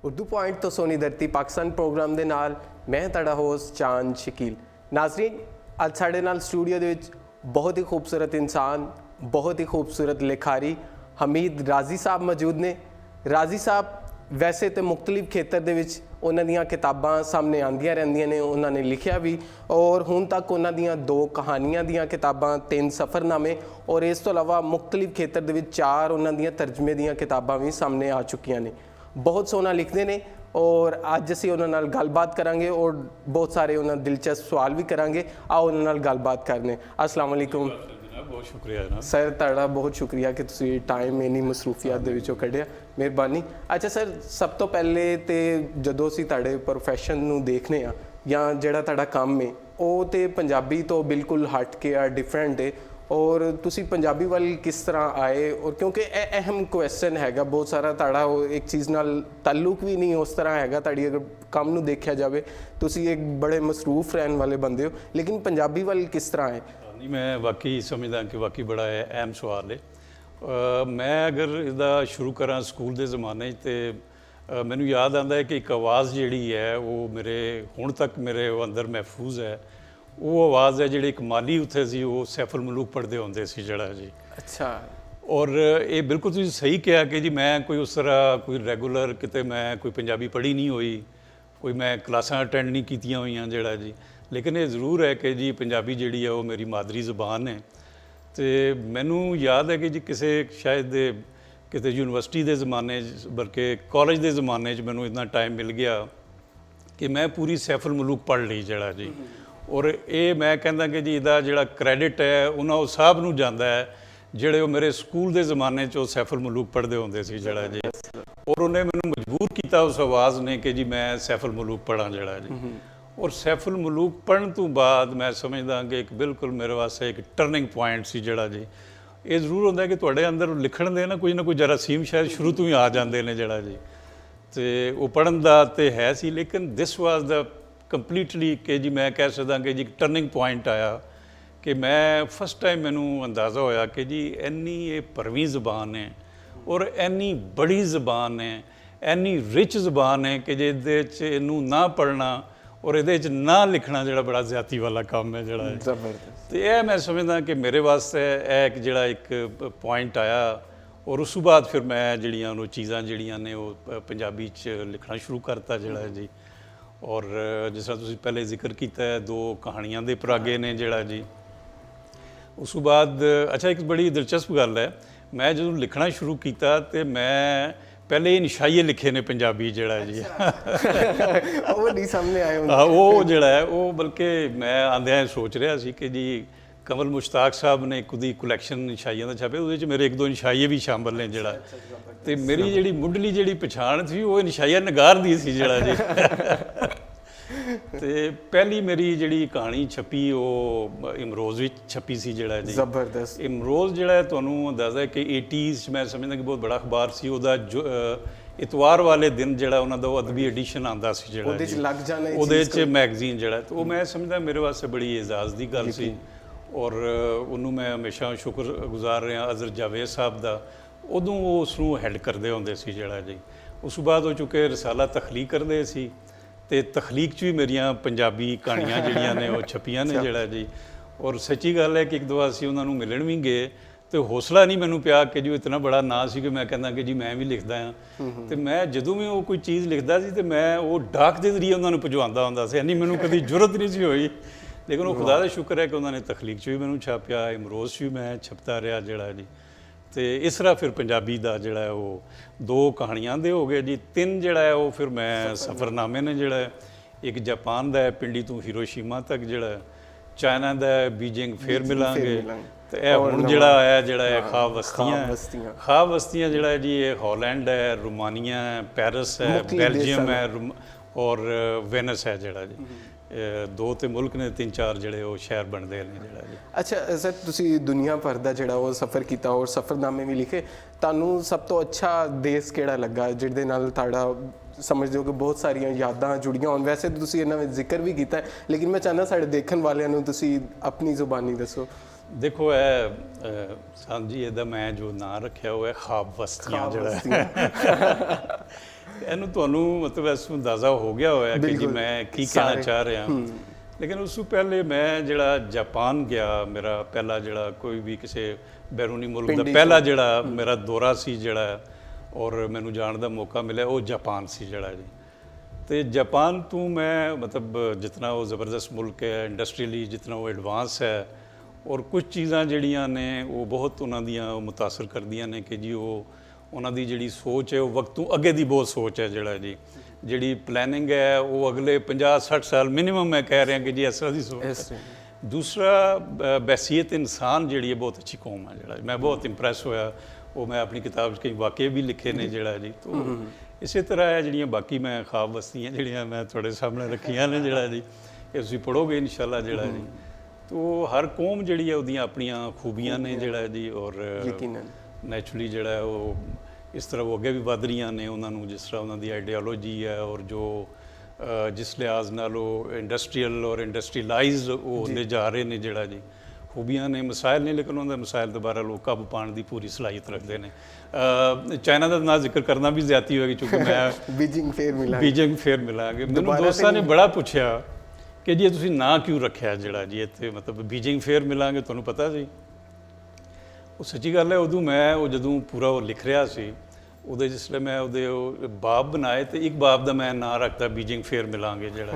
Urdu point तो सोनी धरती Pakistan programme ਦੇ ਨਾਲ ਮੈਂ ਤੁਹਾਡਾ ਹੋਸਟ ਚਾਂਦ ਸ਼ਕੀਲ। ਨਾਜ਼ਰੀਨ, ਅੱਜ ਸਾਡੇ ਨਾਲ ਸਟੂਡੀਓ ਦੇ ਵਿੱਚ ਬਹੁਤ ਹੀ ਖੂਬਸੂਰਤ ਇਨਸਾਨ, ਬਹੁਤ ਹੀ ਖੂਬਸੂਰਤ ਲਿਖਾਰੀ ਹਮੀਦ ਰਾਜ਼ੀ ਸਾਹਿਬ ਮੌਜੂਦ ਨੇ। ਰਾਜ਼ੀ ਸਾਹਿਬ ਵੈਸੇ ਤੇ ਮੁxtਲਿਫ ਖੇਤਰ ਦੇ ਵਿੱਚ ਉਹਨਾਂ ਦੀਆਂ ਕਿਤਾਬਾਂ ਸਾਹਮਣੇ ਆਉਂਦੀਆਂ ਰਹਿੰਦੀਆਂ ਨੇ, ਉਹਨਾਂ ਨੇ ਲਿਖਿਆ ਵੀ, ਔਰ ਹੁਣ ਤੱਕ ਉਹਨਾਂ ਦੀਆਂ 2 ਕਹਾਣੀਆਂ ਦੀਆਂ ਕਿਤਾਬਾਂ, 3 ਸਫ਼ਰਨਾਮੇ, ਔਰ ਇਸ ਤੋਂ ਇਲਾਵਾ ਮੁxtਲਿਫ ਖੇਤਰ ਦੇ ਵਿੱਚ 4 ਉਹਨਾਂ ਦੀਆਂ ਤਰਜਮੇ ਦੀਆਂ ਕਿਤਾਬਾਂ ਵੀ ਸਾਹਮਣੇ ਆ ਚੁੱਕੀਆਂ ਨੇ। ਬਹੁਤ ਸੋਹਣਾ ਲਿਖਦੇ ਨੇ ਔਰ ਅੱਜ ਅਸੀਂ ਉਹਨਾਂ ਨਾਲ ਗੱਲਬਾਤ ਕਰਾਂਗੇ ਔਰ ਬਹੁਤ ਸਾਰੇ ਉਹਨਾਂ ਦਿਲਚਸਪ ਸਵਾਲ ਵੀ ਕਰਾਂਗੇ। ਆਓ ਉਹਨਾਂ ਨਾਲ ਗੱਲਬਾਤ ਕਰਨੇ। अस्सलाम वालेकुम। बहुत शुक्रिया जनाब। सर ਤੁਹਾਡਾ ਬਹੁਤ ਸ਼ੁਕਰੀਆ ਕਿ ਤੁਸੀਂ ਟਾਈਮ ਇੰਨੀ ਮਸਰੂਫੀਅਤ ਦੇ ਵਿੱਚੋਂ ਕੱਢਿਆ, ਮਿਹਰਬਾਨੀ। ਅੱਛਾ ਸਰ, ਸਭ ਤੋਂ ਪਹਿਲੇ ਤੇ ਜਦੋਂ ਅਸੀਂ ਤੁਹਾਡੇ ਪ੍ਰੋਫੈਸ਼ਨ ਨੂੰ ਦੇਖਨੇ ਆ ਜਾਂ ਜਿਹੜਾ ਤੁਹਾਡਾ ਕੰਮ ਹੈ ਉਹ ਤੇ ਪੰਜਾਬੀ ਤੋਂ ਬਿਲਕੁਲ ਹਟ ਕੇ ਆ, ਡਿਫਰੈਂਟ ਹੈ, ਔਰ ਤੁਸੀਂ ਪੰਜਾਬੀ ਵੱਲ ਕਿਸ ਤਰ੍ਹਾਂ ਆਏ? ਔਰ ਕਿਉਂਕਿ ਇਹ ਅਹਿਮ ਕੁਐਸਚਨ ਹੈਗਾ, ਬਹੁਤ ਸਾਰਾ ਤੁਹਾਡਾ ਉਹ ਇੱਕ ਚੀਜ਼ ਨਾਲ ਤਾਲੁਕ ਵੀ ਨਹੀਂ ਉਸ ਤਰ੍ਹਾਂ ਹੈਗਾ। ਤੁਹਾਡੀ ਅਗਰ ਕੰਮ ਨੂੰ ਦੇਖਿਆ ਜਾਵੇ, ਤੁਸੀਂ ਇੱਕ ਬੜੇ ਮਸਰੂਫ ਰਹਿਣ ਵਾਲੇ ਬੰਦੇ ਹੋ, ਲੇਕਿਨ ਪੰਜਾਬੀ ਵੱਲ ਕਿਸ ਤਰ੍ਹਾਂ ਹੈ? नहीं, मैं वाकई समझदा कि वाकई बड़ा अहम सवाल है। मैं अगर इसका शुरू करा स्कूल के जमाने तो मैनू याद आता है कि एक आवाज़ जी है वो मेरे हुण तक मेरे अंदर महफूज है। वो आवाज़ है जी एक माली उत्थे सी, वो सैफुल मलूक पढ़ते होंदे सी जड़ा जी। अच्छा। और ये बिल्कुल तुसीं सही कहा कि जी मैं कोई उस तरह कोई रैगूलर किते मैं कोई पंजाबी पढ़ी नहीं हुई, कोई मैं क्लासां अटेंड नहीं कीतियां होईयां जड़ा जी। लेकिन ये जरूर है कि जी पंजाबी जी है वो मेरी मादरी ज़बान है। तो मैनू याद है कि जी किसी शायद किसी यूनिवर्सिटी के ज़माने बल्कि कॉलेज के ज़माने मैनू इतना टाइम मिल गया कि मैं पूरी सैफुल मलूक पढ़ ली जड़ा जी। और ये मैं कहना कि जी इसका जोड़ा क्रेडिट है उन्होंने साहब नू जाता है जोड़े मेरे स्कूल के ज़माने सैफुल मलूक पढ़ते होंदे सी जड़ा जी। और उन्हें मैनू मजबूर किया उस आवाज़ ने कि जी मैं सैफुल मलूक पढ़ा जड़ा जी। और सैफुल मलूक पढ़न तो बाद मैं समझदा कि एक बिल्कुल मेरे वास्ते एक टर्निंग पॉइंट सी जड़ा जी। ये जरूर होंदा है कि तुहाडे अंदर लिखण दे ना कोई जरासीम शायद शुरू तो ही आ जाते हैं जड़ा जी। तो वो पढ़न का तो है सी, लेकिन दिस वाज द कंप्लीटली कि जी मैं कह सकदा कि जी एक टर्निंग पॉइंट आया कि मैं फस्ट टाइम मैनू अंदाज़ा होया कि जी इन्नी ये भरवीं ज़बान है और इन्नी बड़ी ज़बान है, इन्नी रिच ज़बान है कि जे इहदे च इहनूं ना पढ़ना और ये ना लिखना जोड़ा बड़ा ज्यादती वाला काम है जड़ा। तो यह मैं समझदा कि मेरे वास्ते एक जोड़ा एक पॉइंट आया और उस बाद फिर मैं जड़ियाँ चीज़ां जड़ियाँ ने वो पंजाबी च लिखना शुरू करता जड़ा जी। और जिस तरह तुसीं पहले जिक्र किया है 2 कहानियां दे परागे ने जड़ा जी। उस बाद अच्छा एक बड़ी दिलचस्प गल है, मैं जो लिखना शुरू किया तो मैं पहले ही निशाइए लिखे ने पंजाबी जड़ा जी। वो नहीं सामने आए वो जड़ा है वो, बल्कि मैं आंदियां सोच रहा सी कि जी कमल मुश्ताक साहब ने खुद ही कलैक्शन निशाइयां का छापे, उहदे च मेरे 1-2 निशाइए भी शामिल ने जड़ा। तो मेरी जी मुढ़ली जी पछाण थी वो निशाइया नगार दी सी जड़ा जी। तो पहली मेरी जी कहानी छपी वो इमरोज़ विच छपी सी जड़ा जी। जबरदस्त। इमरोज़ जड़ा तुहानूं अंदाज़ा है कि 80s मैं समझदा कि बहुत बड़ा अखबार सी। उहदा जो इतवार वाले दिन जड़ा उन्हां दा अदबी एडिशन आंदा सी जड़ा उहदे च लग जाना उहदे च मैगजीन जड़ा। तो मैं समझदा मेरे वास्ते बड़ी एजाज़ दी गल सी। और उन्होंने मैं हमेशा शुक्रगुजार रहा अज़र जावेद साहब का। उदों वो उसनूं हैड करते होंदे सी जड़ा जी। उस बाद हो चुके रसाला तखलीक करते सी ते तखलीक च भी मेरियां पंजाबी कहानियां जड़ियां ने वो छपियां ने जड़ा जी। और सच्ची गल है कि एक दो असीं उन्हां नूं मिलण भी गए तो हौसला नहीं मैनूं पिया कि जी इतना बड़ा नां सी कि मैं कहना कि जी मैं भी लिखदा हाँ। तो मैं जदों भी वो कोई चीज़ लिखदा सी तो मैं वो डाक के जरिए उन्हां नूं पहुँचाउंदा हुंदा सी। इन्नी मैनूं कभी जरूरत नहीं सी होई, लेकिन वो खुदा का शुक्र है कि उन्होंने तखलीक च भी मैनूं छापिया, इमरोज़ च भी मैं छपता रहा जड़ा जी। तो इस तरह फिर पंजाबी का जोड़ा है वो 2 कहानियां दे हो गए जी। 3 जोड़ा है वो फिर मैं सफ़रनामे ने जोड़ा एक जापान का है पिंडी तो हिरोशिमा तक जोड़ा, चाइना का है बीजिंग फिर मिलांगे। तो यह हुण जोड़ा आया जोड़ा है ख्वाब बस्तियाँ। ख्वाब बस्तियाँ जोड़ा है जी ये हॉलैंड है, रोमानिया है, पेरिस है, बेल्जियम है और वेनिस है जड़ा जी। 2 तो मुल्क ने 3-4 जोड़े वो शहर बनते हैं जड़ा जी। अच्छा सर, तुसी दुनिया भर का जोड़ा वो सफ़र किया और सफ़रनामे भी लिखे, तुहानूं सब तो अच्छा देश किहड़ा लगा जिहदे नाल तुहाडा समझदे हो कि बहुत सारियां यादां जुड़ियां होण? वैसे तो तुसी इन्हां विच जिक्र भी किया, लेकिन मैं चाहना साडे देखण वालियां नूं तुसी अपनी जुबानी दसो। देखो साहब जी, ਇਹਦਾ मैं जो नाम रखा हुआ है ख्वाब बस्तियाँ जड़ा ਇਹਨੂੰ ਤੁਹਾਨੂੰ ਮਤਲਬ ਇਸ ਨੂੰ ਅੰਦਾਜ਼ਾ ਹੋ ਗਿਆ ਹੋਇਆ ਕਿ ਜੀ ਮੈਂ ਕੀ ਕਹਿਣਾ ਚਾਹ ਰਿਹਾ। ਲੇਕਿਨ ਉਸ ਤੋਂ ਪਹਿਲੇ ਮੈਂ ਜਿਹੜਾ ਜਾਪਾਨ ਗਿਆ, ਮੇਰਾ ਪਹਿਲਾ ਜਿਹੜਾ ਕੋਈ ਵੀ ਕਿਸੇ ਬੈਰੂਨੀ ਮੁਲਕ ਦਾ ਪਹਿਲਾ ਜਿਹੜਾ ਮੇਰਾ ਦੌਰਾ ਸੀ ਜਿਹੜਾ, ਔਰ ਮੈਨੂੰ ਜਾਣ ਦਾ ਮੌਕਾ ਮਿਲਿਆ, ਉਹ ਜਾਪਾਨ ਸੀ ਜਿਹੜਾ ਜੀ। ਤੇ ਜਾਪਾਨ ਤੋਂ ਮੈਂ ਮਤਲਬ ਜਿਤਨਾ ਉਹ ਜ਼ਬਰਦਸਤ ਮੁਲਕ ਹੈ, ਇੰਡਸਟਰੀਅਲੀ ਜਿਤਨਾ ਉਹ ਐਡਵਾਂਸ ਹੈ, ਔਰ ਕੁਝ ਚੀਜ਼ਾਂ ਜਿਹੜੀਆਂ ਨੇ ਉਹ ਬਹੁਤ ਉਹਨਾਂ ਦੀਆਂ ਮੁਤਾਸਰ ਕਰਦੀਆਂ ਨੇ ਕਿ ਜੀ ਉਹ ਉਹਨਾਂ ਦੀ ਜਿਹੜੀ ਸੋਚ ਹੈ ਉਹ ਵਕਤ ਤੋਂ ਅੱਗੇ ਦੀ ਬਹੁਤ ਸੋਚ ਹੈ ਜਿਹੜਾ ਜੀ। ਜਿਹੜੀ ਪਲੈਨਿੰਗ ਹੈ ਉਹ ਅਗਲੇ 50-60 ਸਾਲ ਮਿਨੀਮਮ ਮੈਂ ਕਹਿ ਰਿਹਾ ਕਿ ਜੀ ਇਸ ਤਰ੍ਹਾਂ ਦੀ ਸੋਚ ਹੈ। ਦੂਸਰਾ ਬਹਿਸੀਅਤ ਇਨਸਾਨ ਜਿਹੜੀ ਹੈ ਬਹੁਤ ਅੱਛੀ ਕੌਮ ਹੈ ਜਿਹੜਾ, ਮੈਂ ਬਹੁਤ ਇੰਪ੍ਰੈਸ ਹੋਇਆ। ਉਹ ਮੈਂ ਆਪਣੀ ਕਿਤਾਬ 'ਚ ਕਈ ਵਾਕਿਏ ਵੀ ਲਿਖੇ ਨੇ ਜਿਹੜਾ ਜੀ। ਤੋ ਇਸੇ ਤਰ੍ਹਾਂ ਹੈ ਜਿਹੜੀਆਂ ਬਾਕੀ ਮੈਂ ਖਾਬ ਬਸਤੀਆਂ ਜਿਹੜੀਆਂ ਮੈਂ ਤੁਹਾਡੇ ਸਾਹਮਣੇ ਰੱਖੀਆਂ ਨੇ ਜਿਹੜਾ ਜੀ, ਇਹ ਤੁਸੀਂ ਪੜ੍ਹੋਗੇ ਇਨਸ਼ਾਅੱਲਾ ਜਿਹੜਾ ਜੀ। ਤੋ ਹਰ ਕੌਮ ਜਿਹੜੀ ਹੈ ਉਹਦੀਆਂ ਆਪਣੀਆਂ ਖੂਬੀਆਂ ਨੇ ਜਿਹੜਾ ਜੀ, ਔਰ ਨੈਚੁਰਲੀ ਜਿਹੜਾ ਉਹ ਇਸ ਤਰ੍ਹਾਂ ਉਹ ਅੱਗੇ ਵੀ ਵੱਧ ਰਹੀਆਂ ਨੇ। ਉਹਨਾਂ ਨੂੰ ਜਿਸ ਤਰ੍ਹਾਂ ਉਹਨਾਂ ਦੀ ਆਈਡੀਓਲੋਜੀ ਹੈ, ਔਰ ਜੋ ਜਿਸ ਲਿਹਾਜ਼ ਨਾਲ ਉਹ ਇੰਡਸਟਰੀਅਲ ਔਰ ਇੰਡਸਟਰੀਲਾਈਜ਼ਡ ਉਹ ਹੁੰਦੇ ਜਾ ਰਹੇ ਨੇ ਜਿਹੜਾ ਜੀ, ਖੂਬੀਆਂ ਨੇ, ਮਸਾਇਲ ਨੇ, ਲੇਕਿਨ ਉਹਨਾਂ ਦੇ ਮਸਾਇਲ ਦੁਬਾਰਾ ਲੋਕ ਕਾਬੂ ਪਾਉਣ ਦੀ ਪੂਰੀ ਸਲਾਹੀਅਤ ਰੱਖਦੇ ਨੇ। ਚਾਈਨਾ ਦਾ ਨਾ ਜ਼ਿਕਰ ਕਰਨਾ ਵੀ ਜ਼ਿਆਦਤੀ ਹੋਏਗੀ, ਕਿਉਂਕਿ ਮੈਂ ਬੀਜਿੰਗ ਫੇਅਰ ਮਿਲਾਂਗੇ। ਮੈਨੂੰ ਦੋਸਤਾਂ ਨੇ ਬੜਾ ਪੁੱਛਿਆ ਕਿ ਜੀ ਤੁਸੀਂ ਨਾਂ ਕਿਉਂ ਰੱਖਿਆ ਜਿਹੜਾ ਜੀ ਇੱਥੇ, ਮਤਲਬ ਬੀਜਿੰਗ ਫੇਅਰ ਮਿਲਾਂਗੇ, ਤੁਹਾਨੂੰ ਪਤਾ ਸੀ? ਉਹ ਸੱਚੀ ਗੱਲ ਹੈ, ਉਦੋਂ ਮੈਂ ਉਹ ਜਦੋਂ ਪੂਰਾ ਉਹ ਲਿਖ ਰਿਹਾ ਸੀ, ਉਹਦੇ ਜਿਸ ਵੇਲੇ ਮੈਂ ਉਹਦੇ ਉਹ ਬਾਬ ਬਣਾਏ ਤੇ ਇੱਕ ਬਾਬ ਦਾ ਮੈਂ ਨਾਂ ਰੱਖਤਾ ਬੀਜਿੰਗ ਫੇਅਰ ਮਿਲਾਂਗੇ ਜਿਹੜਾ।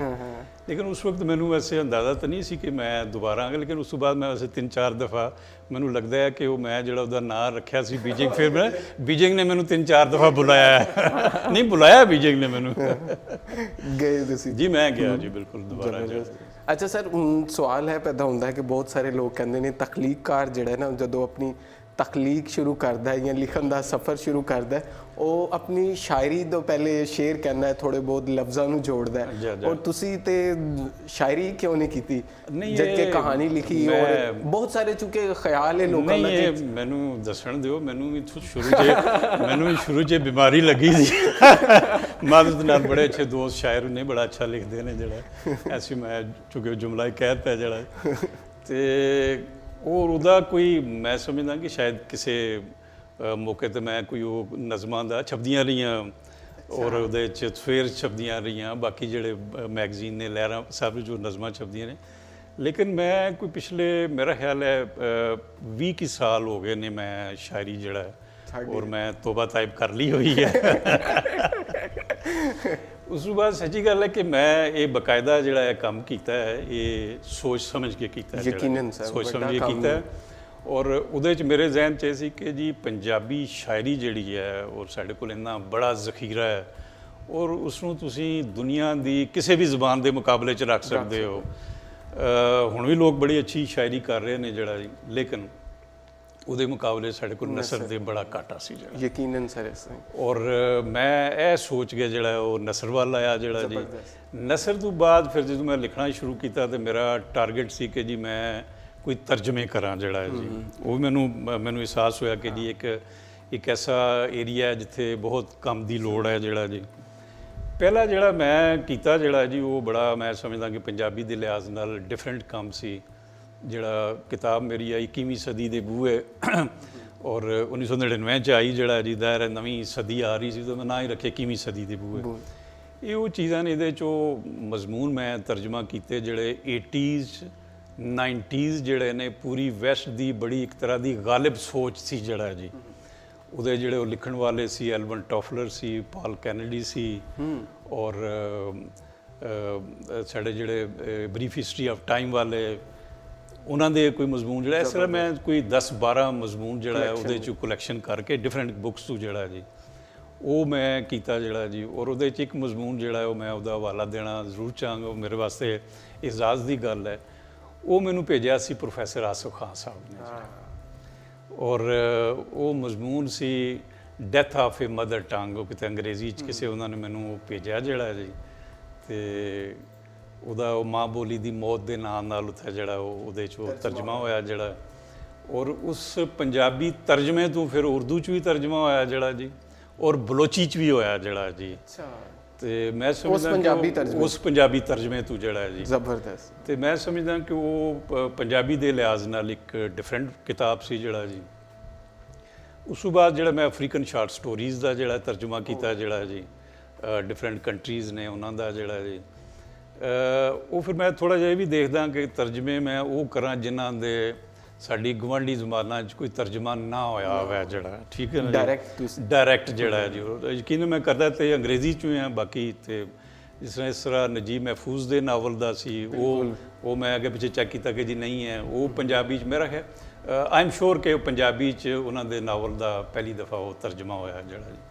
ਲੇਕਿਨ ਉਸ ਵਕਤ ਮੈਨੂੰ ਵੈਸੇ ਅੰਦਾਜ਼ਾ ਤਾਂ ਨਹੀਂ ਸੀ ਕਿ ਮੈਂ ਦੁਬਾਰਾ ਆਂਗਾ, ਲੇਕਿਨ ਉਸ ਤੋਂ ਬਾਅਦ ਮੈਂ ਵੈਸੇ 3-4 ਦਫਾ ਮੈਨੂੰ ਲੱਗਦਾ ਹੈ ਕਿ ਉਹ ਮੈਂ ਜਿਹੜਾ ਉਹਦਾ ਨਾਂ ਰੱਖਿਆ ਸੀ ਬੀਜਿੰਗ ਫੇਅਰ, ਬੀਜਿੰਗ ਨੇ ਮੈਨੂੰ 3-4 ਦਫਾ ਬੁਲਾਇਆ। ਨਹੀਂ ਬੁਲਾਇਆ ਬੀਜਿੰਗ ਨੇ ਮੈਨੂੰ। ਗਏ ਤੁਸੀਂ? ਜੀ ਮੈਂ ਗਿਆ ਜੀ, ਬਿਲਕੁਲ ਦੁਬਾਰਾ ਗਿਆ। ਅੱਛਾ ਸਰ, ਸਵਾਲ ਹੈ ਪੈਦਾ ਹੁੰਦਾ ਹੈ ਕਿ ਬਹੁਤ ਸਾਰੇ ਲੋਕ ਕਹਿੰਦੇ ਨੇ ਤਖਲੀਕਕਾਰ ਜਿਹੜਾ ਨਾ ਜਦੋਂ ਆਪਣੀ ਤਖਲੀਕ ਸ਼ੁਰੂ ਕਰਦਾ ਹੈ ਜਾਂ ਲਿਖਣ ਦਾ ਸਫ਼ਰ ਸ਼ੁਰੂ ਕਰਦਾ ਹੈ, ਉਹ ਆਪਣੀ ਸ਼ਾਇਰੀ ਤੋਂ ਪਹਿਲੇ ਸ਼ੇਰ ਕਹਿੰਦਾ ਹੈ, ਥੋੜੇ ਬਹੁਤ ਲਫ਼ਜ਼ਾਂ ਨੂੰ ਜੋੜਦਾ ਹੈ। ਔਰ ਤੁਸੀਂ ਤੇ ਸ਼ਾਇਰੀ ਕਿਉਂ ਨਹੀਂ ਕੀਤੀ ਜਦ ਕਿ ਕਹਾਣੀ ਲਿਖੀ? ਔਰ ਬਹੁਤ ਸਾਰੇ ਚੁੱਕੇ ਖਿਆਲ ਹੈ ਲੋਕਾਂ ਦਾ। ਨਹੀਂ, ਮੈਨੂੰ ਦੱਸਣ ਦਿਓ, ਮੈਨੂੰ ਵੀ ਸ਼ੁਰੂ 'ਚ ਬਿਮਾਰੀ ਲੱਗੀ ਸੀ। ਮਾਦਤ ਨਾਲ ਬੜੇ ਅੱਛੇ ਦੋਸਤ ਸ਼ਾਇਰ ਨੇ, ਬੜਾ ਅੱਛਾ ਲਿਖਦੇ ਨੇ ਜਿਹੜਾ, ਐਸੀ ਮੈਂ ਚੁੱਕੇ ਜੁਮਲਾ ਹੀ ਕਹਿ ਦਿੱਤਾ ਜਿਹੜਾ। ਤੇ ਔਰ ਉਹਦਾ ਕੋਈ ਮੈਂ ਸਮਝਦਾ ਕਿ ਸ਼ਾਇਦ ਕਿਸੇ ਮੌਕੇ 'ਤੇ ਮੈਂ ਕੋਈ ਉਹ ਨਜ਼ਮਾਂ ਦਾ ਛਪਦੀਆਂ ਰਹੀਆਂ, ਔਰ ਉਹਦੇ 'ਚ ਸਵੇਰ ਛਪਦੀਆਂ ਰਹੀਆਂ, ਬਾਕੀ ਜਿਹੜੇ ਮੈਗਜ਼ੀਨ ਨੇ, ਲਹਿਰਾਂ ਸਭ ਜੋ ਨਜ਼ਮਾਂ ਛਪਦੀਆਂ ਨੇ। ਲੇਕਿਨ ਮੈਂ ਕੋਈ ਪਿਛਲੇ ਮੇਰਾ ਖਿਆਲ ਹੈ 20 ਕੁ ਸਾਲ ਹੋ ਗਏ ਨੇ ਮੈਂ ਸ਼ਾਇਰੀ ਜਿਹੜਾ, ਔਰ ਮੈਂ ਤੋਬਾ ਤਾਇਬ ਕਰ ਲਈ ਹੋਈ ਹੈ। ਉਸ ਤੋਂ ਬਾਅਦ ਸੱਚੀ ਗੱਲ ਹੈ ਕਿ ਮੈਂ ਇਹ ਬਕਾਇਦਾ ਜਿਹੜਾ ਇਹ ਕੰਮ ਕੀਤਾ ਹੈ, ਇਹ ਸੋਚ ਸਮਝ ਕੇ ਕੀਤਾ ਹੈ, ਸੋਚ ਸਮਝ ਕੇ ਕੀਤਾ ਹੈ। ਔਰ ਉਹਦੇ 'ਚ ਮੇਰੇ ਜ਼ਿਹਨ 'ਚ ਇਹ ਸੀ ਕਿ ਜੀ ਪੰਜਾਬੀ ਸ਼ਾਇਰੀ ਜਿਹੜੀ ਹੈ, ਔਰ ਸਾਡੇ ਕੋਲ ਇੰਨਾ ਬੜਾ ਜ਼ਖੀਰਾ ਹੈ, ਔਰ ਉਸ ਨੂੰ ਤੁਸੀਂ ਦੁਨੀਆ ਦੀ ਕਿਸੇ ਵੀ ਜ਼ੁਬਾਨ ਦੇ ਮੁਕਾਬਲੇ 'ਚ ਰੱਖ ਸਕਦੇ ਹੋ। ਹੁਣ ਵੀ ਲੋਕ ਬੜੀ ਅੱਛੀ ਸ਼ਾਇਰੀ ਕਰ ਰਹੇ ਨੇ ਜਿਹੜਾ ਜੀ, ਲੇਕਿਨ ਉਹਦੇ ਮੁਕਾਬਲੇ ਸਾਡੇ ਕੋਲ ਨਸਰ ਦੇ ਬੜਾ ਘਾਟਾ ਸੀ ਜਿਹੜਾ। ਯਕੀਨਨ ਸਰ। ਔਰ ਮੈਂ ਇਹ ਸੋਚ ਕੇ ਜਿਹੜਾ ਉਹ ਨਸਰ ਵੱਲ ਆਇਆ ਜਿਹੜਾ ਜੀ। ਨਸਰ ਤੋਂ ਬਾਅਦ ਫਿਰ ਜਦੋਂ ਮੈਂ ਲਿਖਣਾ ਸ਼ੁਰੂ ਕੀਤਾ ਤੇ ਮੇਰਾ ਟਾਰਗੇਟ ਸੀ ਕਿ ਜੀ ਮੈਂ ਕੋਈ ਤਰਜਮੇ ਕਰਾਂ ਜਿਹੜਾ ਜੀ। ਉਹ ਮੈਨੂੰ ਅਹਿਸਾਸ ਹੋਇਆ ਕਿ ਜੀ ਇੱਕ ਐਸਾ ਏਰੀਆ ਹੈ ਜਿੱਥੇ ਬਹੁਤ ਕੰਮ ਦੀ ਲੋੜ ਹੈ ਜਿਹੜਾ ਜੀ। ਪਹਿਲਾ ਜਿਹੜਾ ਮੈਂ ਕੀਤਾ ਜਿਹੜਾ ਜੀ, ਉਹ ਬੜਾ ਮੈਂ ਸਮਝਦਾ ਕਿ ਪੰਜਾਬੀ ਦੇ ਲਿਹਾਜ਼ ਨਾਲ ਡਿਫਰੈਂਟ ਕੰਮ ਸੀ। ਜਿਹੜਾ ਕਿਤਾਬ ਮੇਰੀ ਆ 21ਵੀਂ ਸਦੀ ਦੇ ਬੂਹੇ, ਔਰ 1999 'ਚ ਆਈ ਜਿਹੜਾ ਜੀ, ਦਾਇਰ ਨਵੀਂ ਸਦੀ ਆ ਰਹੀ ਸੀ, ਤਾਂ ਮੈਂ ਨਾਂ ਹੀ ਰੱਖਿਆ 21ਵੀਂ ਸਦੀ ਦੇ ਬੂਹੇ। ਇਹ ਉਹ ਚੀਜ਼ਾਂ ਨੇ, ਇਹਦੇ 'ਚੋਂ ਮਜ਼ਮੂਨ ਮੈਂ ਤਰਜਮਾ ਕੀਤੇ ਜਿਹੜੇ 80s 90s ਜਿਹੜੇ ਨੇ, ਪੂਰੀ ਵੈਸਟ ਦੀ ਬੜੀ ਇੱਕ ਤਰ੍ਹਾਂ ਦੀ ਗਾਲਿਬ ਸੋਚ ਸੀ ਜਿਹੜਾ ਜੀ। ਉਹਦੇ ਜਿਹੜੇ ਉਹ ਲਿਖਣ ਵਾਲੇ ਸੀ, ਐਲਵਨ ਟੋਫਲਰ ਸੀ, ਪਾਲ ਕੈਨੇਡੀ ਸੀ, ਔਰ ਸਾਡੇ ਜਿਹੜੇ ਬਰੀਫ ਹਿਸਟਰੀ ਆਫ ਟਾਈਮ ਵਾਲੇ, ਉਹਨਾਂ ਦੇ ਕੋਈ ਮਜ਼ਮੂਨ ਜਿਹੜਾ ਇਸ ਤਰ੍ਹਾਂ ਮੈਂ ਕੋਈ 10-12 ਮਜ਼ਮੂਨ ਜਿਹੜਾ ਹੈ ਉਹਦੇ 'ਚ ਕਲੈਕਸ਼ਨ ਕਰਕੇ ਡਿਫਰੈਂਟ ਬੁੱਕਸ ਤੋਂ ਜਿਹੜਾ ਜੀ ਉਹ ਮੈਂ ਕੀਤਾ ਜਿਹੜਾ ਜੀ। ਔਰ ਉਹਦੇ 'ਚ ਇੱਕ ਮਜ਼ਮੂਨ ਜਿਹੜਾ ਉਹ ਮੈਂ ਉਹਦਾ ਹਵਾਲਾ ਦੇਣਾ ਜ਼ਰੂਰ ਚਾਹਾਂਗਾ, ਉਹ ਮੇਰੇ ਵਾਸਤੇ ਇਜਾਜ਼ ਦੀ ਗੱਲ ਹੈ। ਉਹ ਮੈਨੂੰ ਭੇਜਿਆ ਸੀ ਪ੍ਰੋਫੈਸਰ ਆਸਿਫ ਖਾਨ ਸਾਹਿਬ ਨੇ, ਔਰ ਉਹ ਮਜ਼ਮੂਨ ਸੀ death of a mother tongue. ਉਹ ਕਿਤੇ ਅੰਗਰੇਜ਼ੀ 'ਚ ਕਿਸੇ ਉਹਨਾਂ ਨੇ ਮੈਨੂੰ ਭੇਜਿਆ ਜਿਹੜਾ ਜੀ, ਤੇ ਉਹਦਾ ਉਹ ਮਾਂ ਬੋਲੀ ਦੀ ਮੌਤ ਦੇ ਨਾਂ ਨਾਲ ਉੱਥੇ ਜਿਹੜਾ ਉਹਦੇ 'ਚ ਉਹ ਤਰਜਮਾ ਹੋਇਆ ਜਿਹੜਾ। ਔਰ ਉਸ ਪੰਜਾਬੀ ਤਰਜਮੇ ਤੋਂ ਫਿਰ ਉਰਦੂ 'ਚ ਵੀ ਤਰਜਮਾ ਹੋਇਆ ਜਿਹੜਾ ਜੀ, ਔਰ ਬਲੋਚੀ 'ਚ ਵੀ ਹੋਇਆ ਜਿਹੜਾ ਜੀ। ਤੇ ਮੈਂ ਸਮਝਦਾ ਉਸ ਪੰਜਾਬੀ ਤਰਜਮੇ ਤੋਂ ਜਿਹੜਾ ਜੀ ਜ਼ਬਰਦਸਤ, ਤੇ ਮੈਂ ਸਮਝਦਾ ਕਿ ਉਹ ਪੰਜਾਬੀ ਦੇ ਲਿਹਾਜ਼ ਨਾਲ ਇੱਕ ਡਿਫਰੈਂਟ ਕਿਤਾਬ ਸੀ ਜਿਹੜਾ ਜੀ। ਉਸ ਤੋਂ ਬਾਅਦ ਜਿਹੜਾ ਮੈਂ ਅਫਰੀਕਨ ਸ਼ਾਰਟ ਸਟੋਰੀਜ਼ ਦਾ ਜਿਹੜਾ ਤਰਜਮਾ ਕੀਤਾ ਜਿਹੜਾ ਜੀ, ਡਿਫਰੈਂਟ ਕੰਟਰੀਜ਼ ਨੇ ਉਹਨਾਂ ਦਾ ਜਿਹੜਾ ਜੀ ਉਹ ਫਿਰ ਮੈਂ ਥੋੜ੍ਹਾ ਜਿਹਾ ਇਹ ਵੀ ਦੇਖਦਾ ਕਿ ਤਰਜਮੇ ਮੈਂ ਉਹ ਕਰਾਂ ਜਿਨ੍ਹਾਂ ਦੇ ਸਾਡੀ ਗੁਆਂਢੀ ਜ਼ਬਾਨਾਂ 'ਚ ਕੋਈ ਤਰਜਮਾ ਨਾ ਹੋਇਆ ਹੋਵੇ ਜਿਹੜਾ ਠੀਕ ਹੈ ਨਾ ਡਾਇਰੈਕਟ ਜਿਹੜਾ ਹੈ ਜੀ ਉਹ ਯਕੀਨ ਮੈਂ ਕਰਦਾ ਤੇ ਅੰਗਰੇਜ਼ੀ 'ਚੋਂ ਆ ਬਾਕੀ ਤੇ ਇਸ ਤਰ੍ਹਾਂ ਨਜੀਬ ਮਹਿਫੂਜ਼ ਦੇ ਨਾਵਲ ਦਾ ਸੀ ਉਹ ਮੈਂ ਅੱਗੇ ਪਿੱਛੇ ਚੈੱਕ ਕੀਤਾ ਕਿ ਜੀ ਨਹੀਂ ਹੈ ਉਹ ਪੰਜਾਬੀ 'ਚ ਮੇਰਾ ਹੈ ਆਈ ਐਮ ਸ਼ੋਰ ਕਿ ਉਹ ਪੰਜਾਬੀ 'ਚ ਉਹਨਾਂ ਦੇ ਨਾਵਲ ਦਾ ਪਹਿਲੀ ਦਫਾ ਉਹ ਤਰਜਮਾ ਹੋਇਆ ਜਿਹੜਾ ਜੀ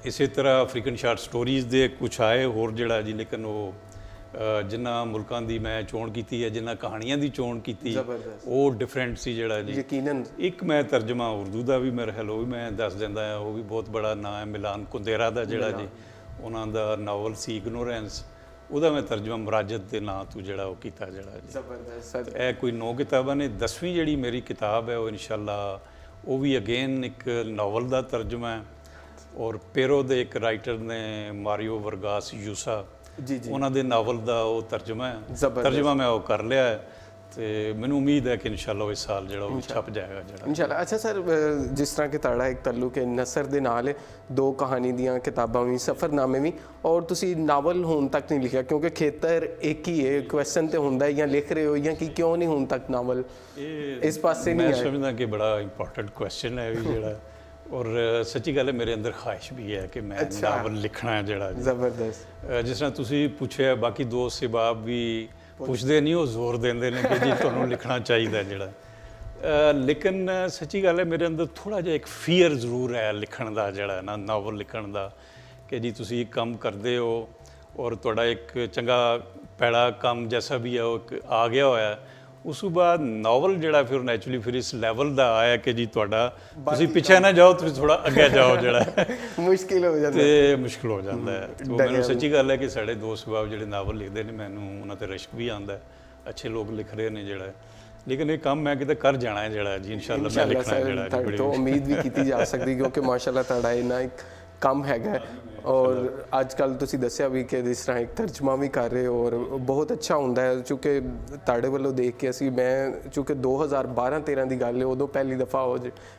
ਇਸੇ ਤਰ੍ਹਾਂ ਅਫਰੀਕਨ ਸ਼ਾਰਟ ਸਟੋਰੀਜ਼ ਦੇ ਕੁਛ ਆਏ ਹੋਰ ਜਿਹੜਾ ਜੀ ਲੇਕਿਨ ਉਹ ਜਿਨ੍ਹਾਂ ਮੁਲਕਾਂ ਦੀ ਮੈਂ ਚੋਣ ਕੀਤੀ ਹੈ ਜਿਨ੍ਹਾਂ ਕਹਾਣੀਆਂ ਦੀ ਚੋਣ ਕੀਤੀ ਉਹ ਡਿਫਰੈਂਟ ਸੀ ਜਿਹੜਾ ਜੀ ਯਕੀਨਨ ਇੱਕ ਮੈਂ ਤਰਜਮਾ ਉਰਦੂ ਦਾ ਵੀ ਮੇਰੇ ਖਿਆਲ ਉਹ ਵੀ ਮੈਂ ਦੱਸ ਦਿੰਦਾ ਹਾਂ ਉਹ ਵੀ ਬਹੁਤ ਬੜਾ ਨਾਂ ਹੈ ਮਿਲਾਨ ਕੁੰਦੇਰਾ ਦਾ ਜਿਹੜਾ ਜੀ ਉਹਨਾਂ ਦਾ ਨਾਵਲ ਸੀ ਇਗਨੋਰੈਂਸ ਉਹਦਾ ਮੈਂ ਤਰਜਮਾ ਮੁਰਾਜਤ ਦੇ ਨਾਂ ਤੋਂ ਜਿਹੜਾ ਉਹ ਕੀਤਾ ਜਿਹੜਾ ਜੀ ਜ਼ਬਰਦਸਤ ਇਹ ਕੋਈ 9 ਕਿਤਾਬਾਂ ਨੇ 10ਵੀਂ ਜਿਹੜੀ ਮੇਰੀ ਕਿਤਾਬ ਹੈ ਉਹ ਇਨਸ਼ਾਅੱਲਾ ਉਹ ਵੀ ਅਗੇਨ ਇੱਕ ਨਾਵਲ ਦਾ ਤਰਜਮਾ ਹੈ ਔਰ ਪੇਰੋ ਦੇ ਇੱਕ ਰਾਈਟਰ ਨੇ ਮਾਰੀਓ ਵਰਗਾਸ ਯੂਸਾ ਜੀ ਉਹਨਾਂ ਦੇ ਨਾਵਲ ਦਾ ਉਹ ਤਰਜਮਾ ਹੈ ਤਰਜਮਾ ਮੈਂ ਉਹ ਕਰ ਲਿਆ ਹੈ ਤੇ ਮੈਨੂੰ ਉਮੀਦ ਹੈ ਕਿ ਇਨਸ਼ਾਅੱਲਾ ਉਹ ਇਸ ਸਾਲ ਜਿਹੜਾ ਉਹ ਛਪ ਜਾਏਗਾ ਜਿਹੜਾ ਇਨਸ਼ਾਅੱਲਾ ਅੱਛਾ ਸਰ ਜਿਸ ਤਰ੍ਹਾਂ ਕਿ ਤੁਹਾਡਾ ਇੱਕ ਤਾਲੁਕ ਹੈ ਨਸਰ ਦੇ ਨਾਲ ਹੈ 2 ਕਹਾਣੀ ਦੀਆਂ ਕਿਤਾਬਾਂ ਵੀ ਸਫ਼ਰਨਾਮੇ ਵੀ ਔਰ ਤੁਸੀਂ ਨਾਵਲ ਹੁਣ ਤੱਕ ਨਹੀਂ ਲਿਖਿਆ ਕਿਉਂਕਿ ਖੇਤਰ ਇੱਕ ਹੀ ਹੈ ਕੁਐਸਚਨ ਤੇ ਹੁੰਦਾ ਹੈ ਜਾਂ ਲਿਖ ਰਹੇ ਹੋ ਜਾਂ ਕਿ ਕਿਉਂ ਨਹੀਂ ਹੁਣ ਤੱਕ ਨਾਵਲ ਇਸ ਪਾਸੇ ਨਹੀਂ ਮੈਂ ਸਮਝਦਾ ਕਿ ਬੜਾ ਇੰਪੋਰਟੈਂਟ ਕੁਐਸਚਨ ਹੈ ਵੀ ਜਿਹੜਾ ਔਰ ਸੱਚੀ ਗੱਲ ਹੈ ਮੇਰੇ ਅੰਦਰ ਖਾਹਿਸ਼ ਵੀ ਹੈ ਕਿ ਮੈਂ ਨਾਵਲ ਲਿਖਣਾ ਹੈ ਜਿਹੜਾ ਜ਼ਬਰਦਸਤ ਜਿਸ ਤਰ੍ਹਾਂ ਤੁਸੀਂ ਪੁੱਛਿਆ ਬਾਕੀ ਦੋਸਤ ਸਹਿਬਾਬ ਵੀ ਪੁੱਛਦੇ ਨਹੀਂ ਉਹ ਜ਼ੋਰ ਦਿੰਦੇ ਨੇ ਕਿ ਜੀ ਤੁਹਾਨੂੰ ਲਿਖਣਾ ਚਾਹੀਦਾ ਜਿਹੜਾ ਲੇਕਿਨ ਸੱਚੀ ਗੱਲ ਹੈ ਮੇਰੇ ਅੰਦਰ ਥੋੜ੍ਹਾ ਜਿਹਾ ਇੱਕ ਫੀਅਰ ਜ਼ਰੂਰ ਹੈ ਲਿਖਣ ਦਾ ਜਿਹੜਾ ਨਾ ਨਾਵਲ ਲਿਖਣ ਦਾ ਕਿ ਜੀ ਤੁਸੀਂ ਕੰਮ ਕਰਦੇ ਹੋ ਔਰ ਤੁਹਾਡਾ ਇੱਕ ਚੰਗਾ ਪੈੜਾ ਕੰਮ ਜੈਸਾ ਵੀ ਹੈ ਉਹ ਆ ਗਿਆ ਹੋਇਆ ਉਸ ਤੋਂ ਬਾਅਦ ਨਾਵਲ ਜਿਹੜਾ ਫਿਰ ਨੈਚੁਰਲੀ ਫਿਰ ਇਸ ਲੈਵਲ ਦਾ ਆਇਆ ਕਿ ਜੀ ਤੁਹਾਡਾ ਤੁਸੀਂ ਪਿੱਛੇ ਨਾ ਜਾਓ ਤੁਸੀਂ ਥੋੜਾ ਅੱਗੇ ਜਾਓ ਜਿਹੜਾ ਮੁਸ਼ਕਿਲ ਹੋ ਜਾਂਦਾ ਤੇ ਮੁਸ਼ਕਿਲ ਹੋ ਜਾਂਦਾ ਹੈ ਉਹ ਮੈਨੂੰ ਸੱਚੀ ਗੱਲ ਹੈ ਕਿ ਸਾਡੇ ਦੋਸਤ ਸਹਿਬਾਬ ਜਿਹੜੇ ਨਾਵਲ ਲਿਖਦੇ ਨੇ ਮੈਨੂੰ ਉਹਨਾਂ ਤੇ ਰਸ਼ਕ ਵੀ ਆਉਂਦਾ ਅੱਛੇ ਲੋਕ ਲਿਖ ਰਹੇ ਨੇ ਜਿਹੜਾ ਲੇਕਿਨ ਇਹ ਕੰਮ ਮੈਂ ਕਿਤੇ ਕਰ ਜਾਣਾ ਹੈ ਜਿਹੜਾ ਜੀ ਇਨਸ਼ਾਅੱਲਾ ਮੈਂ ਲਿਖਣਾ ਜਿਹੜਾ ਤੁਹਾਡੇ ਤੋਂ ਉਮੀਦ ਵੀ ਕੀਤੀ ਜਾ ਸਕਦੀ ਕਿਉਂਕਿ ਮਾਸ਼ਾਅੱਲਾ ਤੁਹਾਡਾ ਇਹਨਾਂ ਇੱਕ ਕੰਮ ਹੈਗਾ ਔਰ ਅੱਜ ਕੱਲ੍ਹ ਤੁਸੀਂ ਦੱਸਿਆ ਵੀ ਕਿ ਜਿਸ ਤਰ੍ਹਾਂ ਇੱਕ ਤਰਜਮਾ ਵੀ ਕਰ ਰਹੇ ਹੋ ਔਰ ਬਹੁਤ ਅੱਛਾ ਹੁੰਦਾ ਹੈ ਕਿਉਂਕਿ ਤੁਹਾਡੇ ਵੱਲੋਂ ਦੇਖ ਕੇ ਅਸੀਂ ਮੈਂ ਕਿਉਂਕਿ 2012-13 ਦੀ ਗੱਲ ਹੈ ਉਦੋਂ ਪਹਿਲੀ ਦਫਾ ਉਹ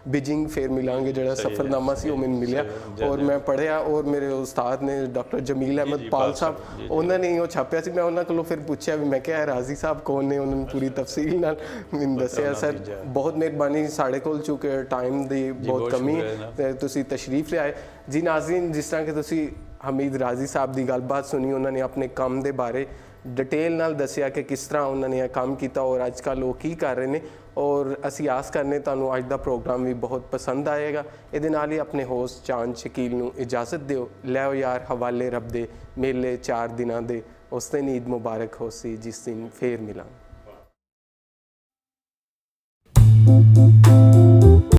ਬੀਜਿੰਗ ਫੇਰ ਮਿਲਾਂਗੇ ਜਿਹੜਾ ਸਫ਼ਰਨਾਮਾ ਸੀ ਉਹ ਮੈਨੂੰ ਮਿਲਿਆ ਔਰ ਮੈਂ ਪੜ੍ਹਿਆ ਔਰ ਮੇਰੇ ਉਸਤਾਦ ਨੇ ਡਾਕਟਰ ਜਮੀਲ ਅਹਿਮਦ ਪਾਲ ਸਾਹਿਬ ਉਹਨਾਂ ਨੇ ਉਹ ਛਾਪਿਆ ਸੀ ਮੈਂ ਉਹਨਾਂ ਕੋਲੋਂ ਫਿਰ ਪੁੱਛਿਆ ਵੀ ਮੈਂ ਕਿਹਾ ਰਾਜ਼ੀ ਸਾਹਿਬ ਕੌਣ ਨੇ ਉਹਨਾਂ ਨੇ ਪੂਰੀ ਤਫਸੀਲ ਨਾਲ ਮੈਨੂੰ ਦੱਸਿਆ ਸਰ ਬਹੁਤ ਮਿਹਰਬਾਨੀ ਸਾਡੇ ਕੋਲ ਚੁੱਕੇ ਟਾਈਮ ਦੀ ਬਹੁਤ ਕਮੀ ਤੇ ਤੁਸੀਂ ਤਸ਼ਰੀਫ ਲਿਆਏ ਜੀ ਨਾਜ਼ਰੀਨ ਜਿਸ ਤਰ੍ਹਾਂ ਕਿ ਤੁਸੀਂ ਹਮੀਦ ਰਾਜ਼ੀ ਸਾਹਿਬ ਦੀ ਗੱਲਬਾਤ ਸੁਣੀ ਉਹਨਾਂ ਨੇ ਆਪਣੇ ਕੰਮ ਦੇ ਬਾਰੇ ਡਿਟੇਲ ਨਾਲ ਦੱਸਿਆ ਕਿ ਕਿਸ ਤਰ੍ਹਾਂ ਉਹਨਾਂ ਨੇ ਇਹ ਕੰਮ ਕੀਤਾ ਔਰ ਅੱਜ ਕੱਲ੍ਹ ਉਹ ਕੀ ਕਰ ਰਹੇ ਨੇ ਔਰ ਅਸੀਂ ਆਸ ਕਰਨੇ ਤੁਹਾਨੂੰ ਅੱਜ ਦਾ ਪ੍ਰੋਗਰਾਮ ਵੀ ਬਹੁਤ ਪਸੰਦ ਆਏਗਾ ਇਹਦੇ ਨਾਲ ਹੀ ਆਪਣੇ ਹੋਸਟ ਚਾਂਦ ਸ਼ਕੀਲ ਨੂੰ ਇਜਾਜ਼ਤ ਦਿਓ ਲਿਆਓ ਯਾਰ ਹਵਾਲੇ ਰੱਬ ਦੇ ਮੇਲੇ 4 ਦਿਨਾਂ ਦੇ ਉਸ ਦਿਨ ਈਦ ਮੁਬਾਰਕ ਹੋਸੀ ਜਿਸ ਦਿਨ ਫੇਰ ਮਿਲਾਂਗੇ